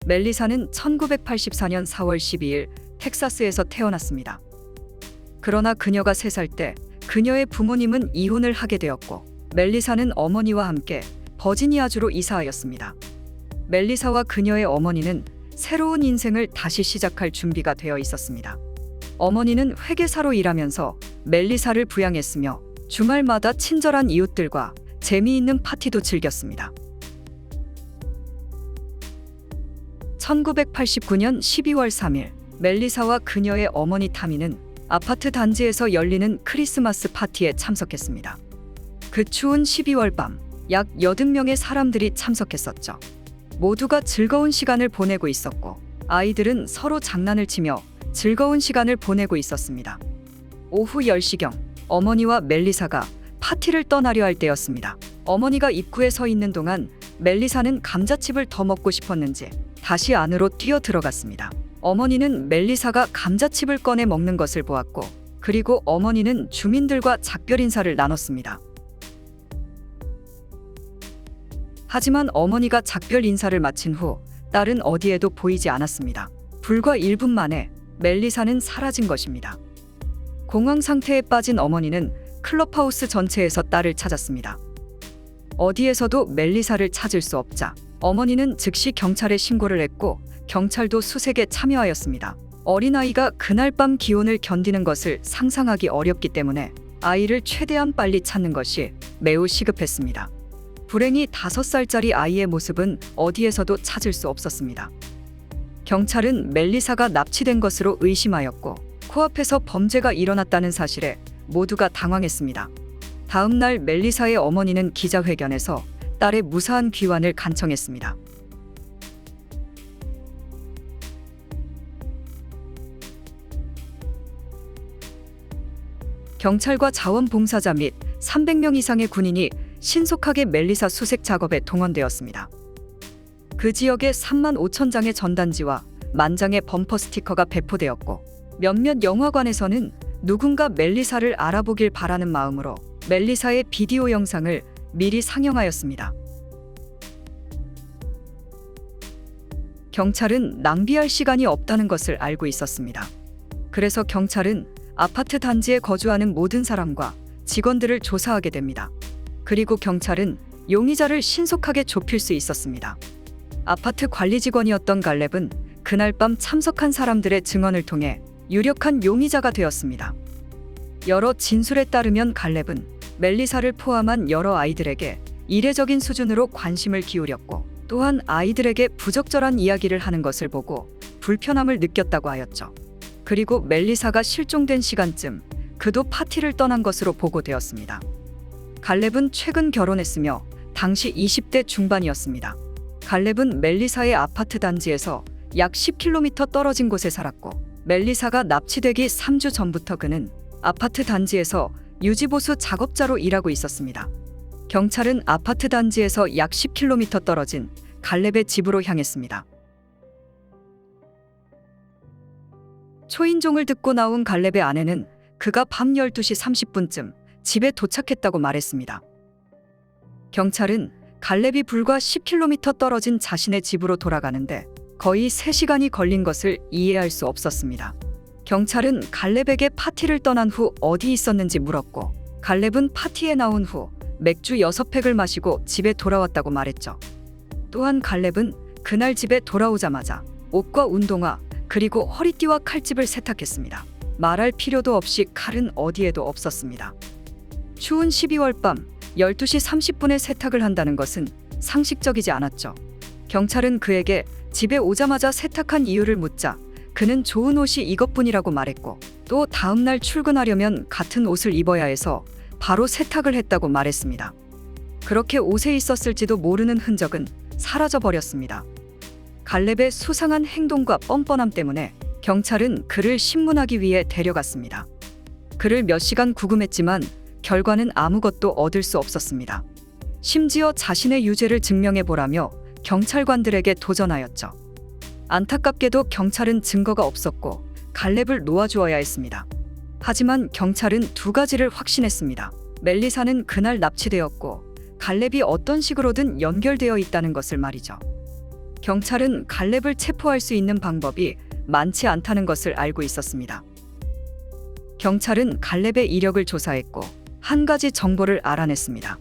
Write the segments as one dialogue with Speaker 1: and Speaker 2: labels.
Speaker 1: 멜리사는 1984년 4월 12일 텍사스에서 태어났습니다. 그러나 그녀가 3살 때 그녀의 부모님은 이혼을 하게 되었고 멜리사는 어머니와 함께 버지니아주로 이사하였습니다. 멜리사와 그녀의 어머니는 새로운 인생을 다시 시작할 준비가 되어 있었습니다. 어머니는 회계사로 일하면서 멜리사를 부양했으며 주말마다 친절한 이웃들과 재미있는 파티도 즐겼습니다. 1989년 12월 3일 멜리사와 그녀의 어머니 타미는 아파트 단지에서 열리는 크리스마스 파티에 참석했습니다. 그 추운 12월 밤 약 80명의 사람들이 참석했었죠. 모두가 즐거운 시간을 보내고 있었고 아이들은 서로 장난을 치며 즐거운 시간을 보내고 있었습니다. 오후 10시경 어머니와 멜리사가 파티를 떠나려 할 때였습니다. 어머니가 입구에 서 있는 동안 멜리사는 감자칩을 더 먹고 싶었는지 다시 안으로 뛰어 들어갔습니다. 어머니는 멜리사가 감자칩을 꺼내 먹는 것을 보았고 그리고 어머니는 주민들과 작별 인사를 나눴습니다. 하지만 어머니가 작별 인사를 마친 후 딸은 어디에도 보이지 않았습니다. 불과 1분 만에 멜리사는 사라진 것입니다. 공황 상태에 빠진 어머니는 클럽하우스 전체에서 딸을 찾았습니다. 어디에서도 멜리사를 찾을 수 없자 어머니는 즉시 경찰에 신고를 했고 경찰도 수색에 참여하였습니다. 어린아이가 그날 밤 기온을 견디는 것을 상상하기 어렵기 때문에 아이를 최대한 빨리 찾는 것이 매우 시급했습니다. 불행히 5살짜리 아이의 모습은 어디에서도 찾을 수 없었습니다. 경찰은 멜리사가 납치된 것으로 의심하였고 코앞에서 범죄가 일어났다는 사실에 모두가 당황했습니다. 다음 날 멜리사의 어머니는 기자회견에서 딸의 무사한 귀환을 간청했습니다. 경찰과 자원봉사자 및 300명 이상의 군인이 신속하게 멜리사 수색 작업에 동원되었습니다. 그 지역에 3만 5천 장의 전단지와 1만 장의 범퍼 스티커가 배포되었고 몇몇 영화관에서는 누군가 멜리사를 알아보길 바라는 마음으로 멜리사의 비디오 영상을 미리 상영하였습니다. 경찰은 낭비할 시간이 없다는 것을 알고 있었습니다. 그래서 경찰은 아파트 단지에 거주하는 모든 사람과 직원들을 조사하게 됩니다. 그리고 경찰은 용의자를 신속하게 좁힐 수 있었습니다. 아파트 관리 직원이었던 갈렙은 그날 밤 참석한 사람들의 증언을 통해 유력한 용의자가 되었습니다. 여러 진술에 따르면 갈렙은 멜리사를 포함한 여러 아이들에게 이례적인 수준으로 관심을 기울였고 또한 아이들에게 부적절한 이야기를 하는 것을 보고 불편함을 느꼈다고 하였죠. 그리고 멜리사가 실종된 시간쯤 그도 파티를 떠난 것으로 보고되었습니다. 갈렙은 최근 결혼했으며 당시 20대 중반이었습니다. 갈렙은 멜리사의 아파트 단지에서 약 10km 떨어진 곳에 살았고 멜리사가 납치되기 3주 전부터 그는 아파트 단지에서 유지보수 작업자로 일하고 있었습니다. 경찰은 아파트 단지에서 약 10km 떨어진 갈렙의 집으로 향했습니다. 초인종을 듣고 나온 갈렙의 아내는 그가 밤 12시 30분쯤 집에 도착했다고 말했습니다. 경찰은 갈렙이 불과 10km 떨어진 자신의 집으로 돌아가는데 거의 3시간이 걸린 것을 이해할 수 없었습니다. 경찰은 갈렙에게 파티를 떠난 후 어디 있었는지 물었고 갈렙은 파티에 나온 후 맥주 6팩을 마시고 집에 돌아왔다고 말했죠. 또한 갈렙은 그날 집에 돌아오자마자 옷과 운동화 그리고 허리띠와 칼집을 세탁했습니다. 말할 필요도 없이 칼은 어디에도 없었습니다. 추운 12월 밤 12시 30분에 세탁을 한다는 것은 상식적이지 않았죠. 경찰은 그에게 집에 오자마자 세탁한 이유를 묻자 그는 좋은 옷이 이것뿐이라고 말했고 또 다음 날 출근하려면 같은 옷을 입어야 해서 바로 세탁을 했다고 말했습니다. 그렇게 옷에 있었을지도 모르는 흔적은 사라져 버렸습니다. 갈렙의 수상한 행동과 뻔뻔함 때문에 경찰은 그를 신문하기 위해 데려갔습니다. 그를 몇 시간 구금했지만 결과는 아무것도 얻을 수 없었습니다. 심지어 자신의 유죄를 증명해보라며 경찰관들에게 도전하였죠. 안타깝게도 경찰은 증거가 없었고 갈렙을 놓아주어야 했습니다. 하지만 경찰은 2가지를 확신했습니다. 멜리사는 그날 납치되었고 갈렙이 어떤 식으로든 연결되어 있다는 것을 말이죠. 경찰은 갈렙을 체포할 수 있는 방법이 많지 않다는 것을 알고 있었습니다. 경찰은 갈렙의 이력을 조사했고 한 가지 정보를 알아냈습니다.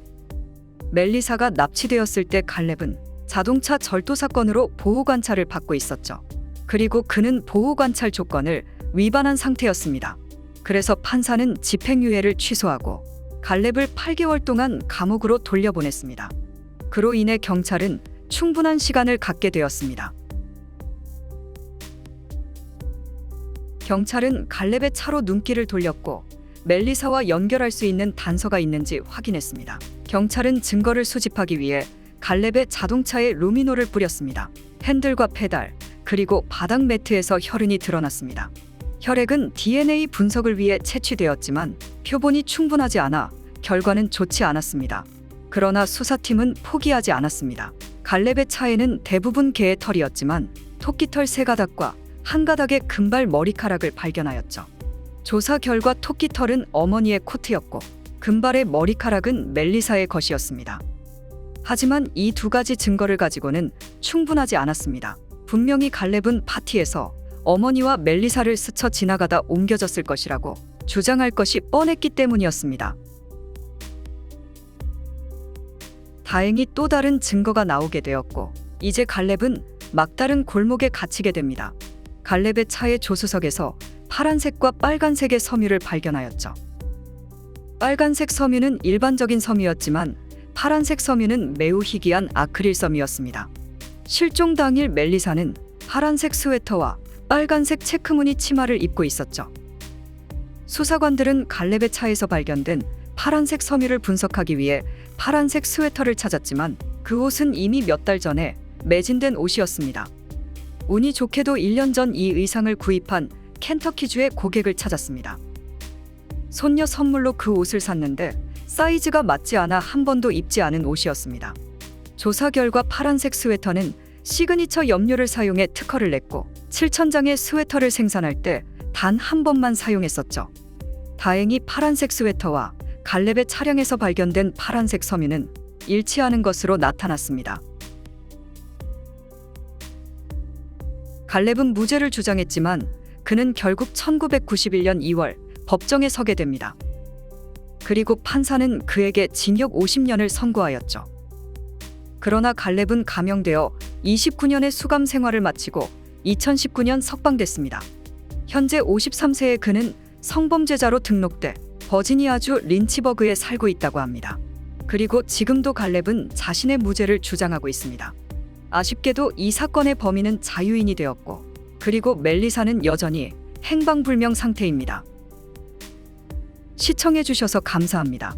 Speaker 1: 멜리사가 납치되었을 때 갈렙은 자동차 절도 사건으로 보호관찰을 받고 있었죠. 그리고 그는 보호관찰 조건을 위반한 상태였습니다. 그래서 판사는 집행유예를 취소하고 갈렙을 8개월 동안 감옥으로 돌려보냈습니다. 그로 인해 경찰은 충분한 시간을 갖게 되었습니다. 경찰은 갈렙의 차로 눈길을 돌렸고 멜리사와 연결할 수 있는 단서가 있는지 확인했습니다. 경찰은 증거를 수집하기 위해 갈렙의 자동차에 루미노를 뿌렸습니다. 핸들과 페달, 그리고 바닥 매트에서 혈흔이 드러났습니다. 혈액은 DNA 분석을 위해 채취되었지만 표본이 충분하지 않아 결과는 좋지 않았습니다. 그러나 수사팀은 포기하지 않았습니다. 갈렙의 차에는 대부분 개의 털이었지만 토끼털 3가닥과 한 가닥의 금발 머리카락을 발견하였죠. 조사 결과 토끼털은 어머니의 코트였고 금발의 머리카락은 멜리사의 것이었습니다. 하지만 이 2가지 증거를 가지고는 충분하지 않았습니다. 분명히 갈렙은 파티에서 어머니와 멜리사를 스쳐 지나가다 옮겨졌을 것이라고 주장할 것이 뻔했기 때문이었습니다. 다행히 또 다른 증거가 나오게 되었고 이제 갈렙은 막다른 골목에 갇히게 됩니다. 갈렙의 차의 조수석에서 파란색과 빨간색의 섬유를 발견하였죠. 빨간색 섬유는 일반적인 섬유였지만 파란색 섬유는 매우 희귀한 아크릴 섬유였습니다. 실종 당일 멜리사는 파란색 스웨터와 빨간색 체크무늬 치마를 입고 있었죠. 수사관들은 갈렙의 차에서 발견된 파란색 섬유를 분석하기 위해 파란색 스웨터를 찾았지만 그 옷은 이미 몇 달 전에 매진된 옷이었습니다. 운이 좋게도 1년 전 이 의상을 구입한 켄터키주의 고객을 찾았습니다. 손녀 선물로 그 옷을 샀는데 사이즈가 맞지 않아 한 번도 입지 않은 옷이었습니다. 조사 결과 파란색 스웨터는 시그니처 염료를 사용해 특허를 냈고 7,000장의 스웨터를 생산할 때 단 한 번만 사용했었죠. 다행히 파란색 스웨터와 갈렙의 차량에서 발견된 파란색 섬유는 일치하는 것으로 나타났습니다. 갈렙은 무죄를 주장했지만 그는 결국 1991년 2월 법정에 서게 됩니다. 그리고 판사는 그에게 징역 50년을 선고하였죠. 그러나 갈렙은 감형되어 29년의 수감 생활을 마치고 2019년 석방됐습니다. 현재 53세의 그는 성범죄자로 등록돼 버지니아주 린치버그에 살고 있다고 합니다. 그리고 지금도 갈렙은 자신의 무죄를 주장하고 있습니다. 아쉽게도 이 사건의 범인은 자유인이 되었고 그리고 멜리사는 여전히 행방불명 상태입니다. 시청해주셔서 감사합니다.